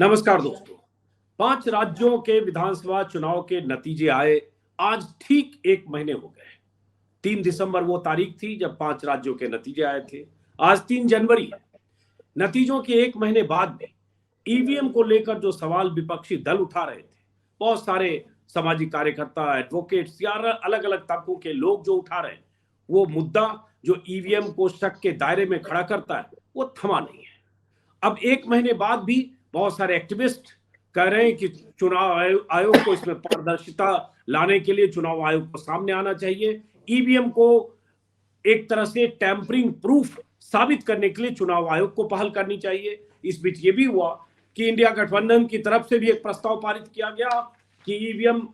नमस्कार दोस्तों। 5 राज्यों के विधानसभा चुनाव के नतीजे आए। आज ठीक 1 महीने हो गए। 3 दिसंबर वो तारीख थी जब 5 राज्यों के नतीजे आए थे। आज 3 जनवरी है। नतीजों के 1 महीने बाद भी ईवीएम को लेकर जो सवाल विपक्षी दल उठा रहे थे, बहुत सारे सामाजिक कार्यकर्ता, एडवोकेट्स या अलग अलग तबकों के लोग जो उठा रहे हैं, वो मुद्दा जो ईवीएम को शक के दायरे में खड़ा करता है, वो थमा नहीं है। अब 1 महीने बाद भी बहुत सारे एक्टिविस्ट कह रहे हैं कि चुनाव आयोग को इसमें पारदर्शिता लाने के लिए चुनाव आयोग को सामने आना चाहिए। ईवीएम को एक तरह से टैंपरिंग प्रूफ साबित करने के लिए चुनाव आयोग को पहल करनी चाहिए। इस बीच ये भी हुआ कि इंडिया गठबंधन की तरफ से भी एक प्रस्ताव पारित किया गया कि ईवीएम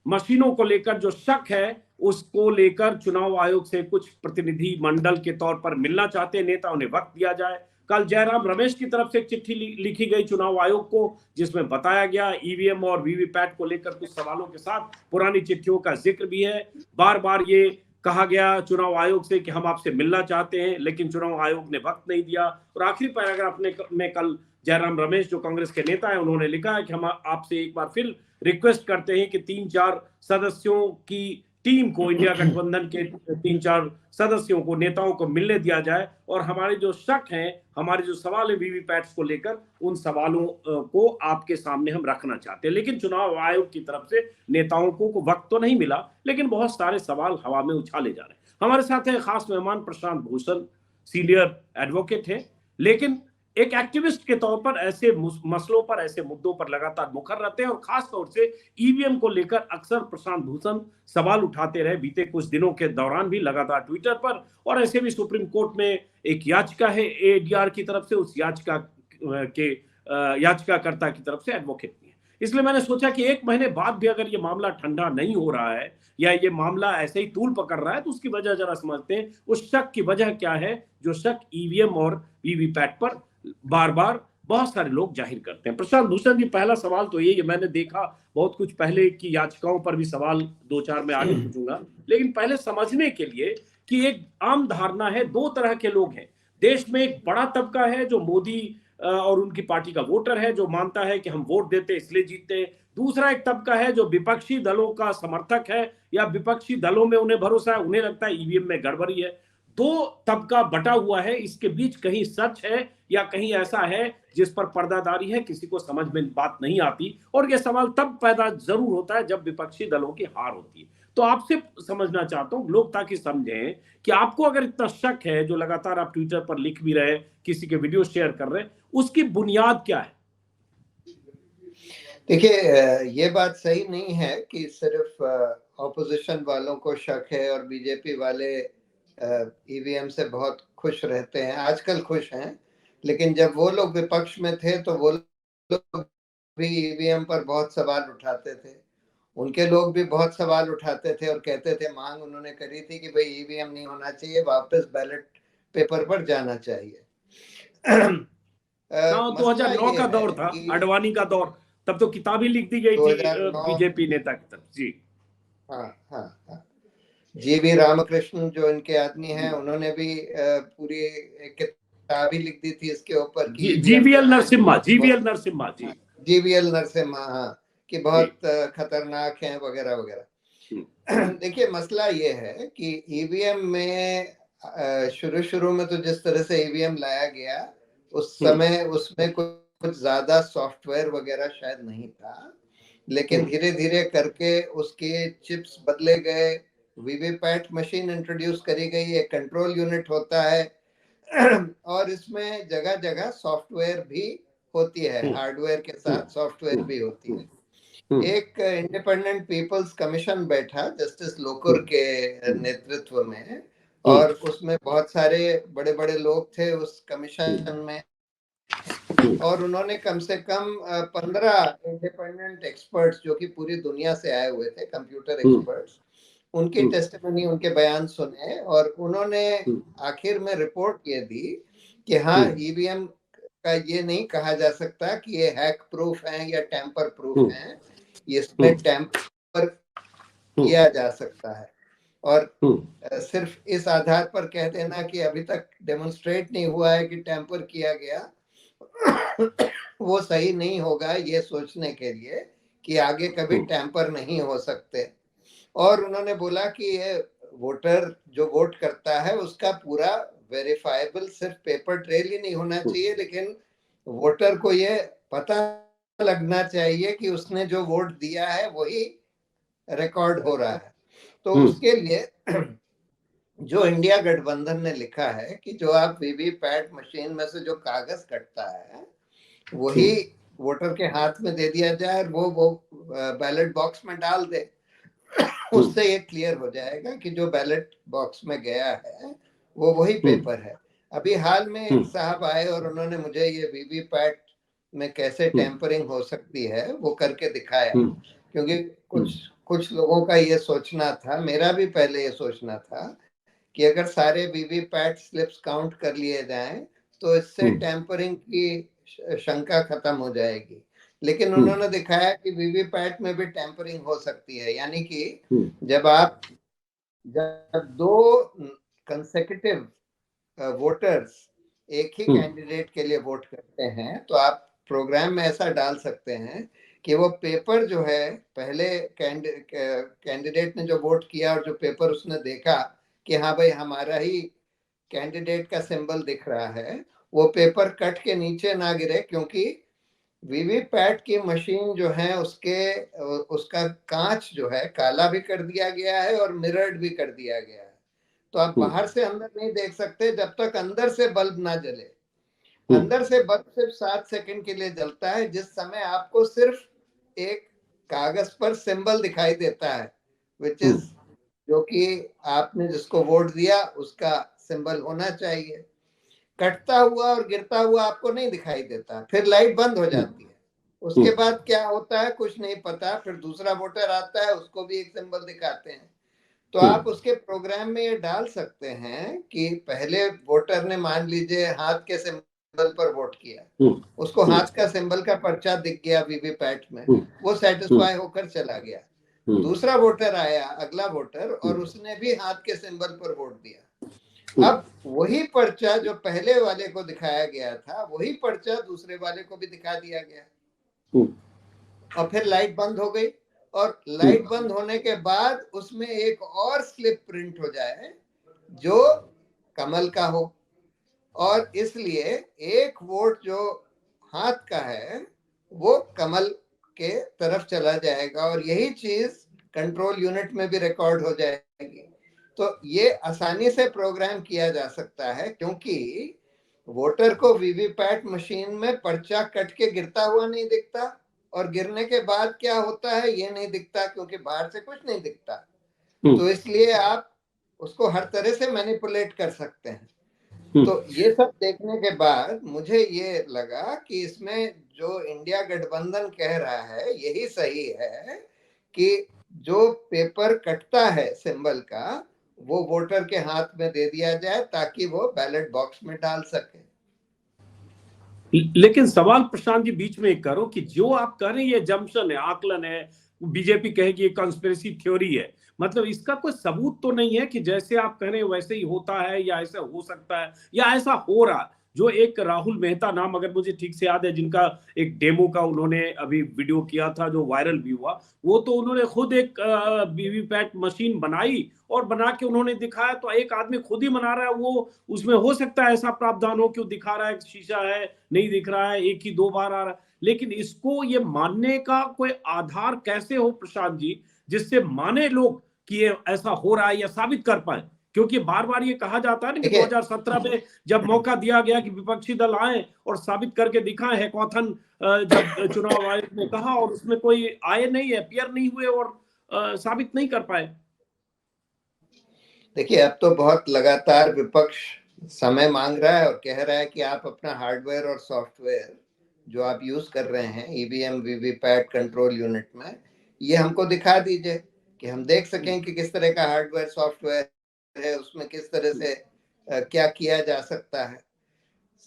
मशीनों को लेकर जो शक है उसको लेकर चुनाव आयोग से कुछ प्रतिनिधि मंडल के तौर पर मिलना चाहते हैं नेता, उन्हें वक्त दिया जाए। कल जयराम रमेश की तरफ से एक चिट्ठी लिखी गई चुनाव आयोग को, जिसमें बताया गया ईवीएम और वीवीपैट को लेकर कुछ सवालों के साथ पुरानी चिट्ठियों का जिक्र भी है। बार बार ये कहा गया चुनाव आयोग से कि हम आपसे मिलना चाहते हैं, लेकिन चुनाव आयोग ने वक्त नहीं दिया। और आखिरी पैराग्राफ में कल जयराम रमेश जो कांग्रेस के नेता है, उन्होंने लिखा है कि हम आपसे एक बार फिर रिक्वेस्ट करते हैं कि 3-4 सदस्यों की टीम को, इंडिया गठबंधन के 3-4 सदस्यों को, नेताओं को मिलने दिया जाए और हमारे जो शक हैं, हमारे जो सवाल है वीवीपैट्स को लेकर, उन सवालों को आपके सामने हम रखना चाहते हैं। लेकिन चुनाव आयोग की तरफ से नेताओं को वक्त तो नहीं मिला, लेकिन बहुत सारे सवाल हवा में उछाले जा रहे हैं। हमारे साथ है खास मेहमान प्रशांत भूषण, सीनियर एडवोकेट है, लेकिन एक एक्टिविस्ट के तौर पर ऐसे मसलों पर, ऐसे मुद्दों पर लगातार मुखर रहते हैं और खास तौर से ईवीएम को लेकर अक्सर प्रशांत भूषण सवाल उठाते रहे बीते कुछ दिनों के दौरान भी लगातार ट्विटर पर। और ऐसे भी सुप्रीम कोर्ट में एक याचिका है एडीआर की तरफ से, उस याचिका के याचिकाकर्ता की तरफ से एडवोकेट भी है। इसलिए मैंने सोचा कि 1 महीने बाद भी अगर ये मामला ठंडा नहीं हो रहा है या ये मामला ऐसे ही तूल पकड़ रहा है, तो उसकी वजह जरा समझते हैं। उस शक की वजह क्या है जो शक ईवीएम और वीवीपैट पर बार बार बहुत सारे लोग जाहिर करते हैं। प्रशांत भूषण जी, पहला सवाल तो ये मैंने देखा बहुत कुछ पहले की याचिकाओं पर भी सवाल 2-4 में आगे पूछूंगा, लेकिन पहले समझने के लिए कि एक आम धारणा है, 2 तरह के लोग हैं देश में। एक बड़ा तबका है जो मोदी और उनकी पार्टी का वोटर है, जो मानता है कि हम वोट देते इसलिए जीतते हैं। दूसरा एक तबका है जो विपक्षी दलों का समर्थक है या विपक्षी दलों में उन्हें भरोसा है, उन्हें लगता है ईवीएम में गड़बड़ी है। 2 तबका बटा हुआ है। इसके बीच कहीं सच है या कहीं ऐसा है जिस पर पर्दादारी है, किसी को समझ में बात नहीं आती। और यह सवाल तब पैदा जरूर होता है जब विपक्षी दलों की हार होती है। तो आपसे समझना चाहता हूं लोग, ताकि समझें कि आपको अगर इतना शक है, जो लगातार आप ट्विटर पर लिख भी रहे, किसी के वीडियो शेयर कर रहे, उसकी बुनियाद क्या है? देखिए, ये बात सही नहीं है कि सिर्फ ऑपोजिशन वालों को शक है और बीजेपी वाले ईवीएम से बहुत खुश रहते हैं। आजकल खुश हैं, लेकिन जब वो लोग विपक्ष में थे तो वो लोग भी ईवीएम पर बहुत सवाल उठाते थे। उनके लोग भी बहुत सवाल उठाते थे और कहते थे, मांग उन्होंने करी थी कि भाई ईवीएम नहीं होना चाहिए, वापस बैलेट पेपर पर जाना चाहिए। 2009 का दौर था, अडवाणी का दौर, तब तो किताब ही लिख दी गई थी बीजेपी नेता की तरफ। जी हाँ हाँ हाँ। जीवी रामकृष्ण जो इनके आदमी हैं, उन्होंने भी पूरी किताब ही लिख दी थी इसके ऊपर की। जीवीएल नरसिम्हा जी, जीवीएल नरसिम्हा, हाँ, कि बहुत खतरनाक हैं वगैरह वगैरह। देखिए, मसला ये है कि ईवीएम में शुरू में तो जिस तरह से ईवीएम लाया गया उस समय उसमें कुछ ज्यादा सॉफ्टवेयर वगैरह शायद नहीं था, लेकिन धीरे धीरे करके उसके चिप्स बदले गए, वीवीपैट मशीन इंट्रोड्यूस करी गई, एक कंट्रोल यूनिट होता है और इसमें जगह जगह सॉफ्टवेयर भी होती है, हार्डवेयर के साथ सॉफ्टवेयर भी होती है। एक इंडिपेंडेंट पीपल्स कमीशन बैठा जस्टिस लोकुर के नेतृत्व में, और उसमें बहुत सारे बड़े बड़े लोग थे उस कमीशन में, और उन्होंने कम से कम 15 इंडिपेंडेंट एक्सपर्ट्स जो कि पूरी दुनिया से आए हुए थे, कंप्यूटर एक्सपर्ट्स, उनकी टेस्टिमनी, उनके बयान सुने, और उन्होंने आखिर में रिपोर्ट ये दी कि हाँ, ईवीएम का ये नहीं कहा जा सकता कि ये हैक प्रूफ है या टैंपर प्रूफ है, इसमें टैंपर किया जा सकता है। और सिर्फ इस आधार पर कह देना कि अभी तक डेमोन्स्ट्रेट नहीं हुआ है कि टैंपर किया गया, वो सही नहीं होगा ये सोचने के लिए कि आगे कभी टैंपर नहीं हो सकते। और उन्होंने बोला कि ये वोटर जो वोट करता है उसका पूरा वेरीफाइबल सिर्फ पेपर ट्रेल ही नहीं होना चाहिए, लेकिन वोटर को ये पता लगना चाहिए कि उसने जो वोट दिया है वही रिकॉर्ड हो रहा है। तो उसके लिए जो इंडिया गठबंधन ने लिखा है कि जो आप वीवीपैट मशीन में से जो कागज कटता है वही वोटर के हाथ में दे दिया जाए और वो बैलेट बॉक्स में डाल दे। उससे ये क्लियर हो जाएगा कि जो बैलेट बॉक्स में गया है वो वही पेपर है। अभी हाल में एक साहब आए और उन्होंने मुझे ये वीवीपैट में कैसे टेम्परिंग हो सकती है वो करके दिखाया, क्योंकि कुछ लोगों का ये सोचना था, मेरा भी पहले ये सोचना था कि अगर सारे वीवीपैट स्लिप्स काउंट कर लिए जाएं तो इससे टेम्परिंग की शंका खत्म हो जाएगी। लेकिन उन्होंने दिखाया कि वीवीपैट में भी टेम्परिंग हो सकती है, यानी कि जब दो कंसेक्यूटिव वोटर्स एक ही कैंडिडेट के लिए वोट करते हैं तो आप प्रोग्राम में ऐसा डाल सकते हैं कि वो पेपर जो है पहले कैंडिडेट ने जो वोट किया और जो पेपर उसने देखा कि हाँ भाई हमारा ही कैंडिडेट का सिंबल दिख रहा है, वो पेपर कट के नीचे ना गिरे, क्योंकि वीवीपैट की मशीन जो है उसका कांच जो है काला भी कर दिया गया है और मिरर्ड भी कर दिया गया है। तो आप बाहर से अंदर नहीं देख सकते जब तक अंदर से बल्ब ना जले। अंदर से बल्ब सिर्फ 7 सेकंड के लिए जलता है, जिस समय आपको सिर्फ एक कागज पर सिंबल दिखाई देता है, विच इज जो कि आपने जिसको वोट दिया उसका सिंबल होना चाहिए। कटता हुआ और गिरता हुआ आपको नहीं दिखाई देता, फिर लाइट बंद हो जाती है। उसके बाद क्या होता है कुछ नहीं पता, फिर दूसरा वोटर आता है उसको भी एक सिंबल दिखाते हैं। तो आप उसके प्रोग्राम में ये डाल सकते हैं कि पहले वोटर ने मान लीजिए हाथ के सिंबल पर वोट किया, उसको हाथ का सिंबल का पर्चा दिख गया वीवीपैट में, वो सेटिस्फाई होकर चला गया। दूसरा वोटर आया, अगला वोटर, और उसने भी हाथ के सिंबल पर वोट दिया। अब वही पर्चा जो पहले वाले को दिखाया गया था वही पर्चा दूसरे वाले को भी दिखा दिया गया, और फिर लाइट बंद हो गई। और लाइट बंद होने के बाद उसमें एक और स्लिप प्रिंट हो जाए जो कमल का हो, और इसलिए एक वोट जो हाथ का है वो कमल के तरफ चला जाएगा और यही चीज कंट्रोल यूनिट में भी रिकॉर्ड हो जाएगी। तो ये आसानी से प्रोग्राम किया जा सकता है, क्योंकि वोटर को वीवीपैट मशीन में पर्चा कट के गिरता हुआ नहीं दिखता, और गिरने के बाद क्या होता है ये नहीं दिखता, क्योंकि बाहर से कुछ नहीं दिखता। तो इसलिए आप उसको हर तरह से मैनिपुलेट कर सकते हैं। तो ये सब देखने के बाद मुझे ये लगा कि इसमें जो इंडिया गठबंधन कह रहा है यही सही है कि जो पेपर कटता है सिंबल का वो वोटर के हाथ में दे दिया जाए ताकि वो बैलेट बॉक्स में डाल सके। लेकिन सवाल प्रशांत जी बीच में एक करो कि जो आप कह रहे हैं ये जम्पशन है, आकलन है, बीजेपी कहेगी ये कंस्पिरेसी थ्योरी है, मतलब इसका कोई सबूत तो नहीं है कि जैसे आप कह रहे हैं वैसे ही होता है या ऐसा हो सकता है या ऐसा हो रहा है। जो एक राहुल मेहता नाम अगर मुझे ठीक से याद है जिनका एक डेमो का उन्होंने अभी वीडियो किया था जो वायरल भी हुआ, वो तो उन्होंने खुद एक वीवीपैट मशीन बनाई और बना के उन्होंने दिखाया। तो एक आदमी खुद ही बना रहा है, वो उसमें हो सकता है ऐसा प्रावधान हो कि वो दिखा रहा है शीशा है नहीं दिख रहा है, एक ही 2 बार आ रहा है, लेकिन इसको ये मानने का कोई आधार कैसे हो प्रशांत जी जिससे माने लोग कि ये ऐसा हो रहा है या साबित कर पाए? क्योंकि बार बार ये कहा जाता है ना कि 2017 में जब मौका दिया गया कि विपक्षी दल आए और साबित करके दिखाए, हैकाथन जब चुनाव आयोग ने कहा और उसमें कोई आए नहीं, अपियर नहीं हुए और साबित नहीं कर पाए। देखिए अब तो बहुत लगातार विपक्ष समय मांग रहा है और कह रहा है कि आप अपना हार्डवेयर और सॉफ्टवेयर जो आप यूज कर रहे हैं ईवीएम वीवीपैट कंट्रोल यूनिट में, ये हमको दिखा दीजिए कि हम देख सकें कि किस तरह का हार्डवेयर सॉफ्टवेयर है, उसमें किस तरह से क्या किया जा सकता है।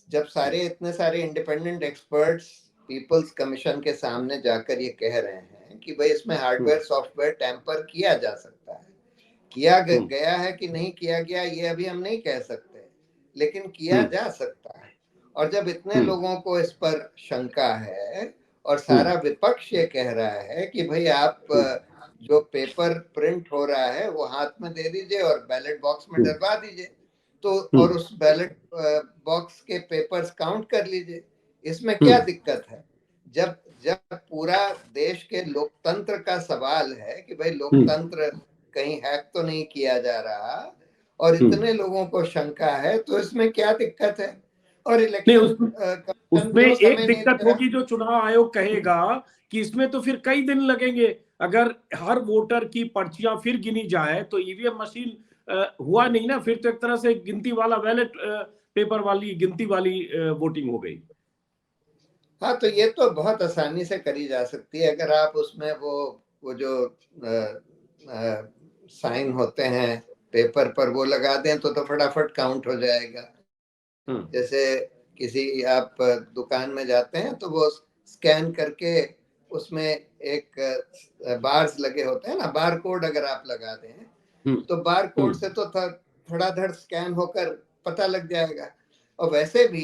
जब इतने सारे इंडिपेंडेंट एक्सपर्ट्स पीपल्स कमीशन के सामने जाकर ये कह रहे हैं कि भाई इसमें हार्डवेयर सॉफ्टवेयर टैंपर किया जा सकता है, किया गया है कि नहीं किया गया ये अभी हम नहीं कह सकते, लेकिन किया जा सकता है। और जब इतने लोगों को इस पर शंका है और सारा विपक्ष ये कह रहा है कि भाई आप जो पेपर प्रिंट हो रहा है वो हाथ में दे दीजिए और बैलेट बॉक्स में डलवा दीजिए, तो और उस बैलेट बॉक्स के पेपर्स काउंट कर लीजिए, इसमें क्या दिक्कत है? जब जब पूरा देश के लोकतंत्र का सवाल है कि भाई लोकतंत्र कहीं हैक तो नहीं किया जा रहा और इतने लोगों को शंका है, तो इसमें क्या दिक्कत है? और इलेक्शन उसमें एक दिक्कत होगी, जो चुनाव आयोग कहेगा कि इसमें तो फिर कई दिन लगेंगे। अगर हर वोटर की पर्चियां फिर गिनी जाए तो ईवीएम मशीन हुआ नहीं ना, फिर तो एक तरह से गिनती वाला बैलेट पेपर वाली गिनती वाली वोटिंग हो गई। हाँ, तो ये तो बहुत आसानी से करी जा सकती है अगर आप उसमें वो जो साइन होते हैं पेपर पर वो लगा दें तो फटाफट काउंट हो जाएगा। जैसे किसी आप दुकान में जाते हैं तो वो स्कैन करके उसमें एक बार्स लगे होते हैं ना, बार कोड अगर आप लगा दें तो बार कोड से तो धड़ाधड़ स्कैन होकर पता लग जाएगा। और वैसे भी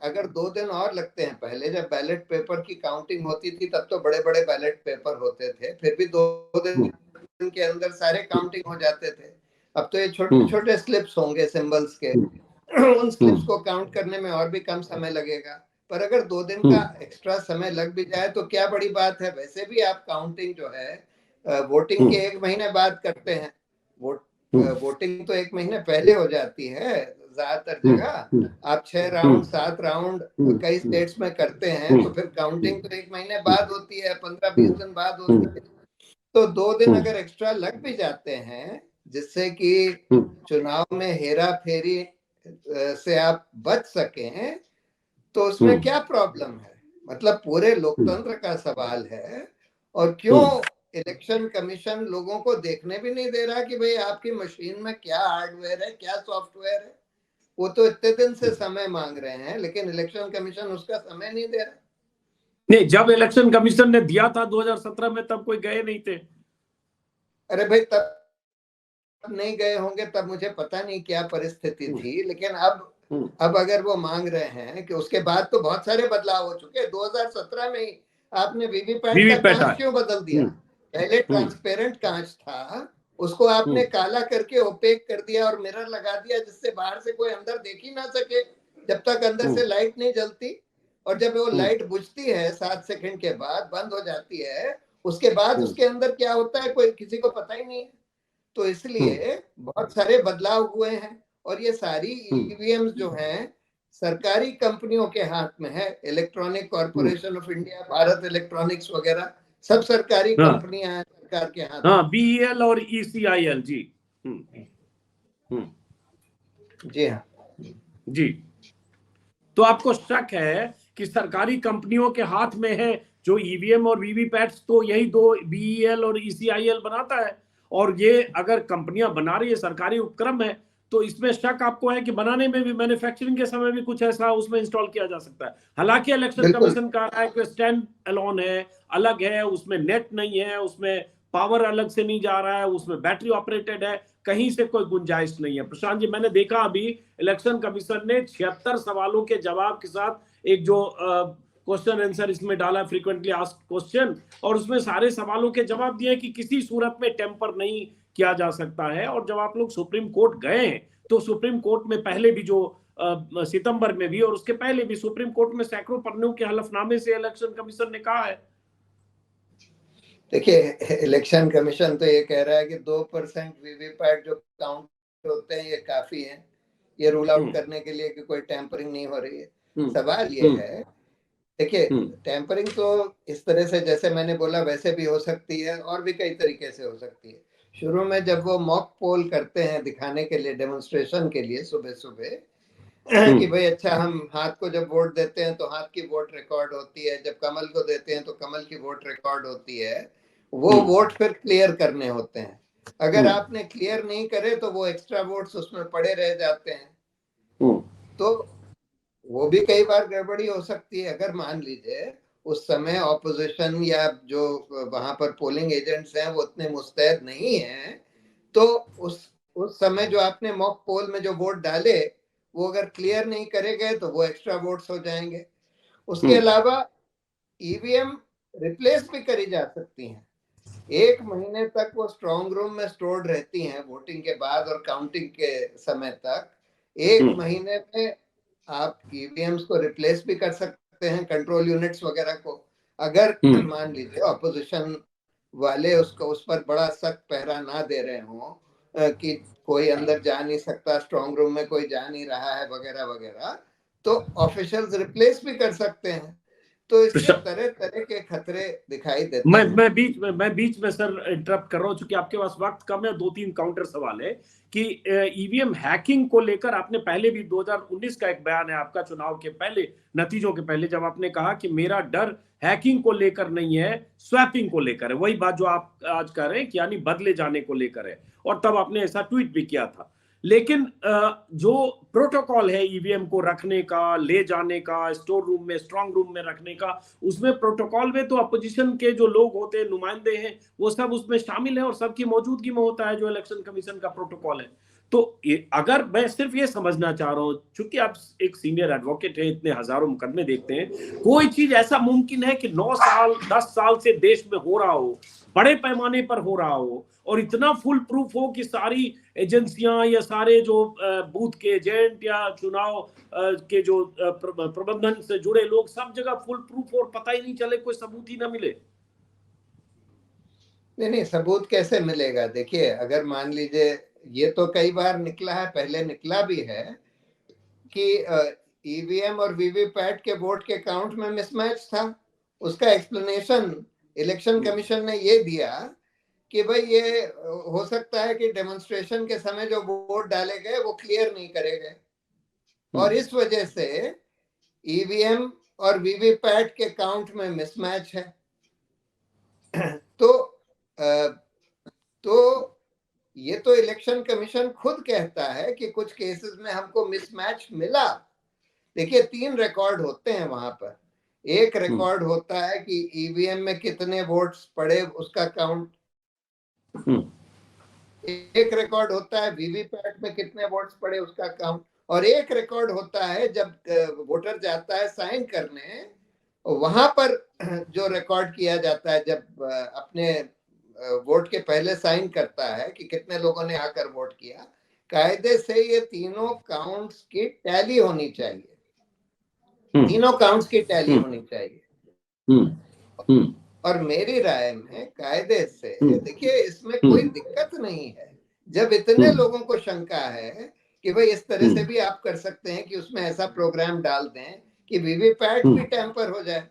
अगर 2 दिन और लगते हैं, पहले जब बैलेट पेपर की काउंटिंग होती थी तब तो बड़े बड़े बैलेट पेपर होते थे, फिर भी 2 दिन के अंदर सारे काउंटिंग हो जाते थे। अब तो ये छोटे छोटे स्लिप्स होंगे सिंबल्स के, उन स्लिप्स को काउंट करने में और भी कम समय लगेगा। पर अगर 2 दिन का एक्स्ट्रा समय लग भी जाए तो क्या बड़ी बात है? वैसे भी आप काउंटिंग जो है वोटिंग के 1 महीने बाद करते हैं, वोटिंग तो 1 महीने पहले हो जाती है ज्यादातर जगह। आप 6 राउंड 7 राउंड कई स्टेट्स में करते हैं, तो फिर काउंटिंग तो 1 महीने बाद होती है, 15-20 दिन बाद होती है। तो 2 दिन अगर एक्स्ट्रा लग भी जाते हैं जिससे कि चुनाव में हेरा फेरी से आप बच सकें, तो उसमें क्या प्रॉब्लम है? मतलब पूरे लोकतंत्र का सवाल है। और क्यों इलेक्शन कमीशन लोगों को देखने भी नहीं दे रहा कि भाई आपकी मशीन में क्या हार्डवेयर है, क्या सॉफ्टवेयर है? वो तो इतने दिन से समय मांग रहे हैं, लेकिन इलेक्शन कमीशन उसका समय नहीं दे रहा। नहीं, जब इलेक्शन कमीशन ने दिया था 2017 में तब कोई गए नहीं थे। अरे भाई, तब नहीं गए होंगे, तब मुझे पता नहीं क्या परिस्थिति थी, लेकिन अब अगर वो मांग रहे हैं कि उसके बाद तो बहुत सारे बदलाव हो चुके हैं। 2017 में ही आपने वीवीपैट का कांच क्यों बदल दिया? पहले ट्रांसपेरेंट कांच था, उसको आपने काला करके ओपेक कर दिया और मिरर लगा दिया जिससे बाहर से कोई अंदर देख ही ना सके जब तक अंदर से लाइट नहीं जलती। और जब वो लाइट बुझती है 7 सेकंड के बाद बंद हो जाती है, उसके बाद उसके अंदर क्या होता है कोई किसी को पता ही नहीं है। तो इसलिए बहुत सारे बदलाव हुए हैं और ये सारी ईवीएम जो हैं सरकारी कंपनियों के हाथ में है। Electronic corporation of India, Bharat electronics वगैरह सब सरकारी कंपनियां हैं सरकार के हाथ में। बीईएल और ईसीआईएल जी। जी हाँ जी। तो आपको शक है कि सरकारी कंपनियों के हाथ में है जो ईवीएम और वीवीपैट्स, तो यही दो बीईएल और ईसीआईएल बनाता है। और ये अगर कंपनियां बना रही है, सरकारी उपक्रम है, तो इसमें शक आपको है कि बनाने में भी, मैन्युफैक्चरिंग के समय भी कुछ ऐसा उसमें इंस्टॉल किया जा सकता है। हालांकि इलेक्शन कमीशन का है कि स्टैंड अलोन है, अलग है, उसमें नेट नहीं है, उसमें पावर अलग से नहीं जा रहा है, उसमें बैटरी ऑपरेटेड है, कहीं से कोई गुंजाइश नहीं है। प्रशांत जी, मैंने देखा अभी इलेक्शन कमीशन ने 76 सवालों के जवाब के साथ एक जो क्वेश्चन आंसर इसमें डाला, फ्रीक्वेंटली आस्क्ड क्वेश्चन, और उसमें सारे सवालों के जवाब दिए कि किसी सूरत में टेम्पर नहीं किया जा सकता है। और जब आप लोग सुप्रीम कोर्ट गए हैं तो सुप्रीम कोर्ट में पहले भी जो सितंबर में भी और उसके पहले भी सुप्रीम कोर्ट में सैकड़ों पन्नों के हलफनामे से इलेक्शन कमीशन ने कहा है। देखिए, इलेक्शन कमीशन तो ये कह रहा है कि 2% वीवीपैट जो काउंट होते हैं ये काफी है, ये रूल आउट करने के लिए कि कोई टैंपरिंग नहीं हो रही है। सवाल ये है, देखिए टैंपरिंग तो इस तरह से जैसे मैंने बोला वैसे भी हो सकती है और भी कई तरीके से हो सकती है। शुरू में जब वो मॉक पोल करते हैं दिखाने के लिए, डेमोन्स्ट्रेशन के लिए सुबह सुबह कि भाई अच्छा हम हाथ को जब वोट देते हैं तो हाथ की वोट रिकॉर्ड होती है, जब कमल को देते हैं तो कमल की वोट रिकॉर्ड होती है, वो वोट फिर क्लियर करने होते हैं। अगर आपने क्लियर नहीं करे तो वो एक्स्ट्रा वोट्स उसमें पड़े रह जाते हैं। तो वो भी कई बार गड़बड़ी हो सकती है। अगर मान लीजिए उस समय ऑपोजिशन या जो वहां पर पोलिंग एजेंट्स हैं वो उतने मुस्तैद नहीं हैं, तो उस समय जो आपने मॉक पोल में जो वोट डाले वो अगर क्लियर नहीं करे गए तो वो एक्स्ट्रा वोट्स हो जाएंगे। उसके अलावा ईवीएम रिप्लेस भी करी जा सकती हैं, 1 महीने तक वो स्ट्रॉन्ग रूम में स्टोर्ड रहती हैं वोटिंग के बाद और काउंटिंग के समय तक। 1 महीने में आप ईवीएम्स को रिप्लेस भी कर सकते हैं, कंट्रोल यूनिट्स वगैरह को। अगर मान लीजिए ऑपोजिशन वाले उसको उस पर बड़ा सख्त पहरा ना दे रहे हों कि कोई अंदर जा नहीं सकता, स्ट्रॉन्ग रूम में कोई जा नहीं रहा है वगैरह वगैरह, तो ऑफिशियल्स रिप्लेस भी कर सकते हैं। तो इससे तरह तरह के खतरे दिखाई देते हैं। मैं बीच में सर इंटरप्ट कर रहा हूं, चूंकि आपके पास वक्त कम है। 2-3 काउंटर सवाल है कि ईवीएम हैकिंग को लेकर आपने पहले भी 2019 का एक बयान है आपका, चुनाव के पहले, नतीजों के पहले, जब आपने कहा कि मेरा डर हैकिंग को लेकर नहीं है, स्वैपिंग को लेकर है। वही बात जो आप आज कह रहे हैं कि यानी बदले जाने को लेकर है, और तब आपने ऐसा ट्वीट भी किया था। लेकिन जो प्रोटोकॉल है ईवीएम को रखने का, ले जाने का, स्टोर रूम में, स्ट्रांग रूम में रखने का, उसमें प्रोटोकॉल में तो अपोजिशन के जो लोग होते हैं, नुमाइंदे हैं, वो सब उसमें शामिल है और सबकी मौजूदगी में होता है जो इलेक्शन कमीशन का प्रोटोकॉल है। तो अगर मैं सिर्फ ये समझना चाह रहा हूं, चूंकि आप एक सीनियर एडवोकेट है, इतने हजारों मुकदमे देखते हैं, कोई चीज ऐसा मुमकिन है कि 9 साल 10 साल से देश में हो रहा हो, बड़े पैमाने पर हो रहा हो, और इतना फुल प्रूफ हो कि सारी एजेंसियां या सारे जो बूथ के एजेंट या चुनाव के जो प्रबंधन से जुड़े लोग, सब जगह फुल प्रूफ और पता ही नहीं चले, कोई सबूत ही ना मिले? नहीं, सबूत कैसे मिलेगा? देखिए, अगर मान लीजिए, ये तो कई बार निकला है, पहले निकला भी है कि ईवीएम और वीवीपैट के वोट के काउंट में मिसमैच था। उसका एक्सप्लेनेशन इलेक्शन कमीशन ने ये दिया कि भाई ये हो सकता है कि डेमोन्स्ट्रेशन के समय जो वोट डाले गए वो क्लियर नहीं करे गए, और इस वजह से ईवीएम और वीवीपैट के काउंट में मिसमैच है। तो ये तो इलेक्शन कमीशन खुद कहता है कि कुछ केसेस में हमको मिसमैच मिला। देखिए, 3 रिकॉर्ड होते हैं वहां पर। एक रिकॉर्ड होता है कि ईवीएम में कितने वोट्स पड़े उसका काउंट, एक रिकॉर्ड होता है वीवीपैट में कितने वोट्स पड़े उसका काउंट, और एक रिकॉर्ड होता है जब वोटर जाता है साइन करने, वहां पर जो रिकॉर्ड किया जाता है जब अपने वोट के पहले साइन करता है कि कितने लोगों ने आकर वोट किया। कायदे से ये तीनों काउंट्स की टैली होनी चाहिए, तीनों काउंट्स की टैली होनी चाहिए। और मेरी राय में कायदे से, देखिए, इसमें कोई दिक्कत नहीं है। जब इतने लोगों को शंका है कि भाई इस तरह से भी आप कर सकते हैं कि उसमें ऐसा प्रोग्राम डाल दें कि वीवीपैट भी टेम्पर हो जाए,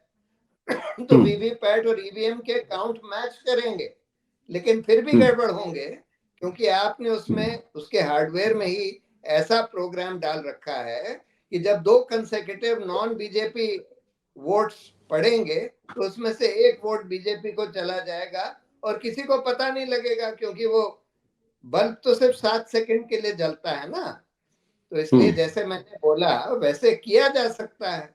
तो वीवीपैट और ईवीएम के काउंट मैच करेंगे, लेकिन फिर भी गड़बड़ होंगे, क्योंकि आपने उसमें उसके हार्डवेयर में ही ऐसा प्रोग्राम डाल रखा है कि जब 2 कंसेक्यूटिव नॉन बीजेपी वोट्स पड़ेंगे तो उसमें से 1 वोट बीजेपी को चला जाएगा और किसी को पता नहीं लगेगा, क्योंकि वो बल्ब तो सिर्फ 7 सेकंड के लिए जलता है ना। तो इसलिए जैसे मैंने बोला वैसे किया जा सकता है।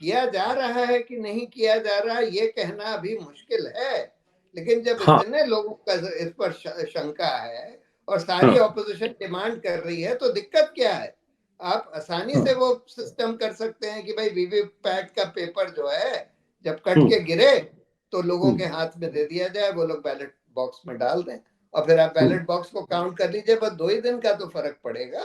किया जा रहा है कि नहीं किया जा रहा है ये कहना अभी मुश्किल है, लेकिन जब इतने लोगों का इस पर शंका है और सारी ऑपोजिशन डिमांड कर रही है, तो दिक्कत क्या है? आप आसानी से वो सिस्टम कर सकते हैं कि भाई वीवीपैट का पेपर जो है जब कट के गिरे तो लोगों के हाथ में दे दिया जाए, वो लोग बैलेट बॉक्स में डाल दें, और फिर आप बैलेट बॉक्स को काउंट कर लीजिए। बस 2 ही दिन का तो फर्क पड़ेगा।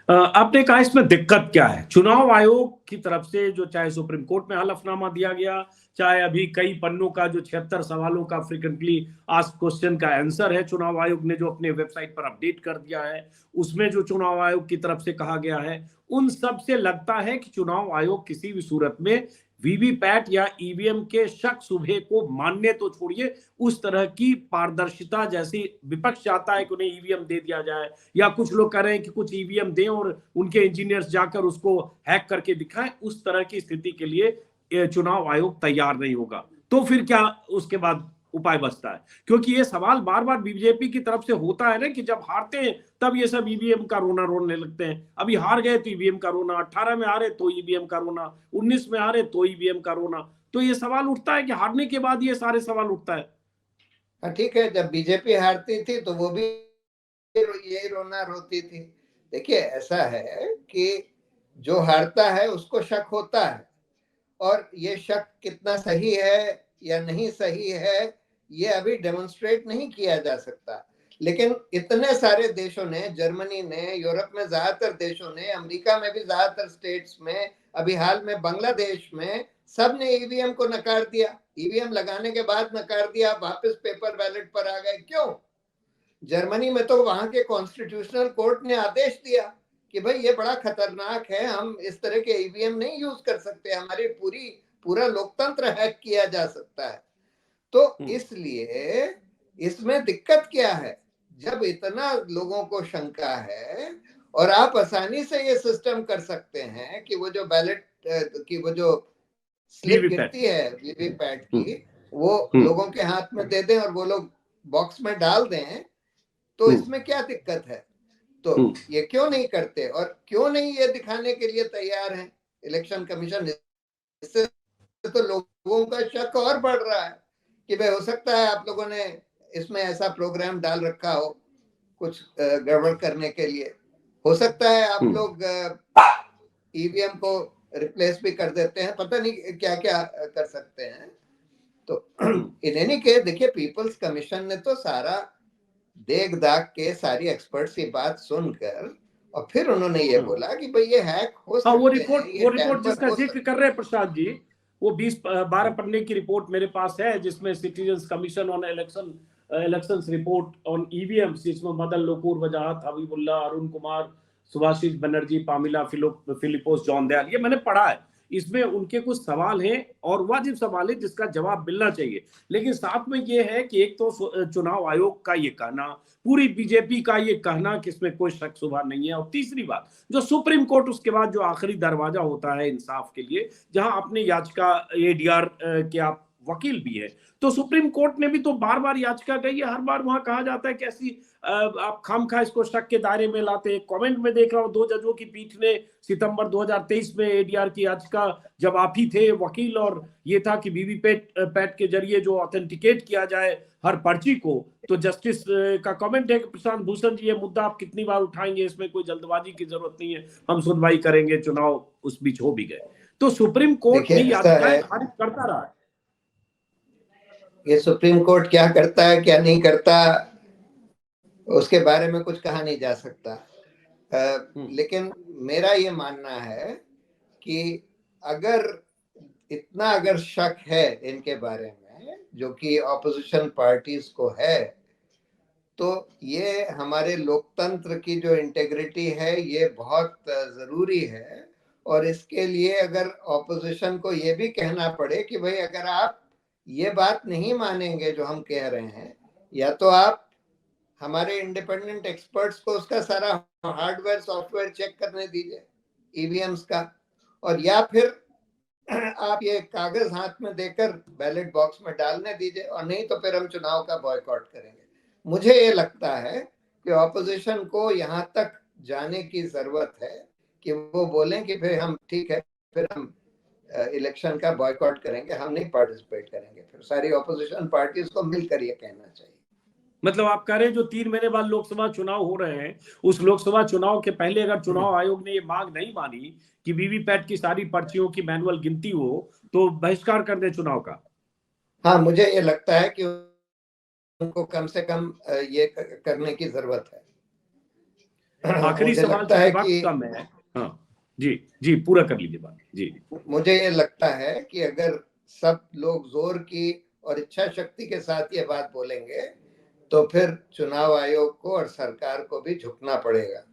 आपने कहा इसमें दिक्कत क्या है? चुनाव आयोग की तरफ से जो चाहे सुप्रीम कोर्ट में हलफनामा दिया गया, चाहे अभी कई पन्नों का जो 76 सवालों का फ्रीक्वेंटली आस्क्ड क्वेश्चन का आंसर है, चुनाव आयोग ने जो अपने वेबसाइट पर अपडेट कर दिया है, उसमें जो चुनाव आयोग की तरफ से कहा गया है, उन सब से लगता है कि चुनाव आयोग किसी भी सूरत में वीवीपैट या ईवीएम के शक शुबे को मानने तो छोड़िए, उस तरह की पारदर्शिता जैसी विपक्ष चाहता है कि उन्हें ईवीएम दे दिया जाए, या कुछ लोग कह रहे हैं कि कुछ ईवीएम दें और उनके इंजीनियर्स जाकर उसको हैक करके दिखाएं, उस तरह की स्थिति के लिए चुनाव आयोग तैयार नहीं होगा। तो फिर क्या उसके बाद उपाय बचता है? क्योंकि ये सवाल बार बार बीजेपी की तरफ से होता है ना कि जब हारते हैं तब ये सब ईवीएम का रोना रोने लगते हैं। अभी हार गए तो ईवीएम का रोना, 18 में हारे तो ईवीएम का रोना, 19 में हारे तो ईवीएम का रोना। तो ये सवाल उठता है कि हारने के बाद ये सारे सवाल उठता है। हाँ, ठीक है, जब बीजेपी हारती थी तो वो भी यही रोना रोती थी। देखिए ऐसा है कि जो हारता है उसको शक होता है, और ये शक कितना सही है या नहीं सही है ये अभी डेमोन्स्ट्रेट नहीं किया जा सकता। लेकिन इतने सारे देशों ने, जर्मनी ने, यूरोप में ज्यादातर देशों ने, अमेरिका में भी ज्यादातर स्टेट्स में, अभी हाल में बांग्लादेश में, सब ने ईवीएम को नकार दिया। ईवीएम लगाने के बाद नकार दिया, वापस पेपर बैलेट पर आ गए। क्यों? जर्मनी में तो वहां के कॉन्स्टिट्यूशनल कोर्ट ने आदेश दिया कि भाई ये बड़ा खतरनाक है, हम इस तरह के ईवीएम नहीं यूज कर सकते, हमारी पूरा लोकतंत्र हैक किया जा सकता है। तो इसलिए इसमें दिक्कत क्या है? जब इतना लोगों को शंका है और आप आसानी से ये सिस्टम कर सकते हैं कि वो जो बैलेट की वो जो स्लिप गिरती है वीवीपैट की, वो लोगों के हाथ में दे दें और वो लोग बॉक्स में डाल दें, तो इसमें क्या दिक्कत है? तो ये क्यों नहीं करते, और क्यों नहीं ये दिखाने के लिए तैयार हैं इलेक्शन कमीशन? इससे तो लोगों का शक और बढ़ रहा है कि भाई हो सकता है आप लोगों ने इसमें ऐसा प्रोग्राम डाल रखा हो कुछ गड़बड़ करने के लिए। हो सकता है आप लोग ईवीएम को रिप्लेस भी कर देते हैं, पता नहीं क्या क्या कर सकते हैं। तो इन एनी केस देखिए, पीपल्स कमीशन ने तो सारा देख दाग के सारी एक्सपर्ट्स की बात सुनकर और फिर उन्होंने ये बोला कि भाई ये हैक हो सकते हैं, वो रिपोर्ट जिसका जिक्र कर रहे हैं प्रसाद जी, वो 12 पन्ने की रिपोर्ट मेरे पास है, जिसमें citizens commission on elections report on EVMs, जिसमें मदन लोकुर, वजाहत हबीबुल्ला, अरुण कुमार, सुभाषिष बनर्जी, पामिला फिलिपोस, जॉन दयाल, ये मैंने पढ़ा है। इसमें उनके कुछ सवाल हैं और वाजिब सवाल है जिसका जवाब मिलना चाहिए। लेकिन साथ में ये है कि एक तो चुनाव आयोग का ये कहना, पूरी बीजेपी का ये कहना कि इसमें कोई शक शुबा नहीं है, और तीसरी बात जो सुप्रीम कोर्ट, उसके बाद जो आखिरी दरवाजा होता है इंसाफ के लिए, जहां अपनी याचिका एडीआर के आप वकील भी है, तो सुप्रीम कोर्ट ने भी तो बार बार याचिका कही है, हर बार वहां कहा जाता है कि ऐसी आप खामखा इसको शक के दायरे में लाते हैं। कमेंट में देख रहा हूं 2 जजों की पीठ ने सितंबर 2023 में एडीआर की याचिका, जब आप ही थे वकील, और ये था कि वीवीपैट के जरिए जो ऑथेंटिकेट किया जाए हर पर्ची को, तो जस्टिस का कमेंट है कि प्रशांत भूषण जी, ये मुद्दा आप कितनी बार उठाएंगे, इसमें कोई जल्दबाजी की जरूरत नहीं है, हम सुनवाई करेंगे। चुनाव उस बीच हो भी गए, तो सुप्रीम कोर्ट भी याचिकाएं खारिज करता रहा है। ये सुप्रीम कोर्ट क्या करता है क्या नहीं करता उसके बारे में कुछ कहा नहीं जा सकता, लेकिन मेरा ये मानना है कि अगर शक है इनके बारे में, जो कि ऑपोजिशन पार्टीज को है, तो ये हमारे लोकतंत्र की जो इंटेग्रिटी है ये बहुत जरूरी है। और इसके लिए अगर ऑपोजिशन को ये भी कहना पड़े कि भाई अगर आप ये बात नहीं मानेंगे जो हम कह रहे हैं, या तो आप हमारे इंडिपेंडेंट एक्सपर्ट्स को उसका सारा हार्डवेयर सॉफ्टवेयर चेक करने दीजिए ईवीएम्स का, और या फिर आप ये कागज हाथ में देकर बैलेट बॉक्स में डालने दीजिए, और नहीं तो फिर हम चुनाव का बॉयकॉट करेंगे। मुझे ये लगता है कि ऑपोजिशन को यहाँ तक जाने की जरूरत है कि वो बोलें कि फिर हम ठीक है, फिर हम इलेक्शन का बॉयकॉट करेंगे, हम नहीं पार्टिसिपेट करेंगे। फिर सारी ऑपोजिशन पार्टीज को मिलकर ये कहना चाहिए। मतलब आप कह रहे हैं जो 3 महीने बाद लोकसभा चुनाव हो रहे हैं, उस लोकसभा चुनाव के पहले अगर चुनाव आयोग ने ये मांग नहीं मानी कि वीवीपैट की सारी पर्चियों की मैनुअल गिनती हो, तो बहिष्कार कर दे चुनाव का? हाँ, मुझे ये लगता है कि उनको कम से कम ये करने की जरूरत है। आखिरी सवाल है कि कम है। हाँ जी जी, पूरा कर लीजिए बात जी। मुझे ये लगता है कि अगर सब लोग जोर की और इच्छा शक्ति के साथ ये बात बोलेंगे तो फिर चुनाव आयोग को और सरकार को भी झुकना पड़ेगा।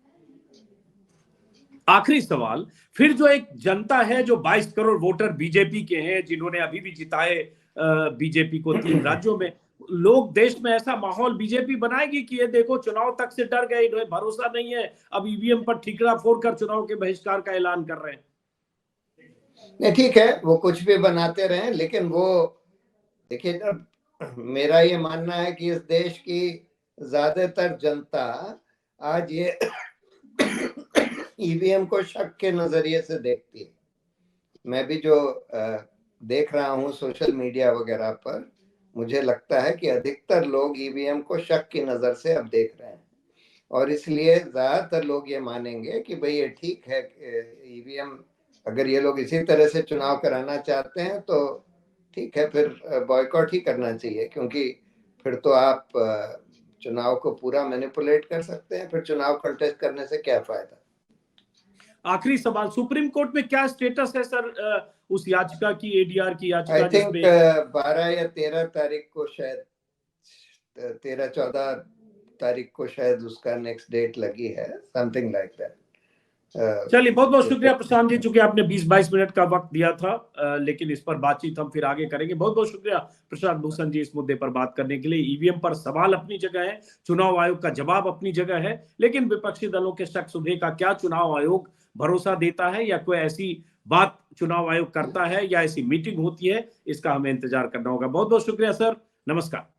आखिरी सवाल, फिर जो एक जनता है जो 22 करोड़ वोटर बीजेपी के हैं, जिन्होंने अभी भी जिताए बीजेपी को 3 राज्यों में, लोग देश में ऐसा माहौल बीजेपी बनाएगी कि ये देखो चुनाव तक से डर गए, इन्हें भरोसा नहीं है, अब ईवीएम पर ठीकरा फोड़कर चुनाव के बहिष्कार का ऐलान कर रहे हैं? नहीं, ठीक है, वो कुछ भी बनाते रहे, लेकिन वो देखिए, मेरा ये मानना है कि इस देश की ज्यादातर जनता आज ये ईवीएम को शक के नजरिए से देखती है। मैं भी जो देख रहा हूँ सोशल मीडिया वगैरह पर, मुझे लगता है कि अधिकतर लोग ईवीएम को शक की नजर से अब देख रहे हैं। और इसलिए ज्यादातर लोग ये मानेंगे कि भाई ये ठीक है, ईवीएम अगर ये लोग इसी तरह से चुनाव कराना चाहते हैं तो ठीक है, फिर बॉयकॉट ही करना चाहिए, क्योंकि फिर तो आप चुनाव को पूरा मैनिपुलेट कर सकते हैं, फिर चुनाव कंटेस्ट करने से क्या फायदा। आखिरी सवाल, सुप्रीम कोर्ट में क्या स्टेटस है सर उस याचिका की, एडीआर की याचिका? आई थिंक 12 या 13 तारीख को, शायद 13-14 तारीख को शायद उसका नेक्स्ट डेट लगी है, समथिंग लाइक दैट। चलिए, बहुत बहुत शुक्रिया प्रशांत जी, चूंकि आपने 20-22 मिनट का वक्त दिया था, लेकिन इस पर बातचीत हम फिर आगे करेंगे। बहुत बहुत शुक्रिया प्रशांत भूषण जी इस मुद्दे पर बात करने के लिए। ईवीएम पर सवाल अपनी जगह है, चुनाव आयोग का जवाब अपनी जगह है, लेकिन विपक्षी दलों के शक शुबे का क्या चुनाव आयोग भरोसा देता है, या कोई ऐसी बात चुनाव आयोग करता है, या ऐसी मीटिंग होती है, इसका हमें इंतजार करना होगा। बहुत बहुत शुक्रिया सर, नमस्कार।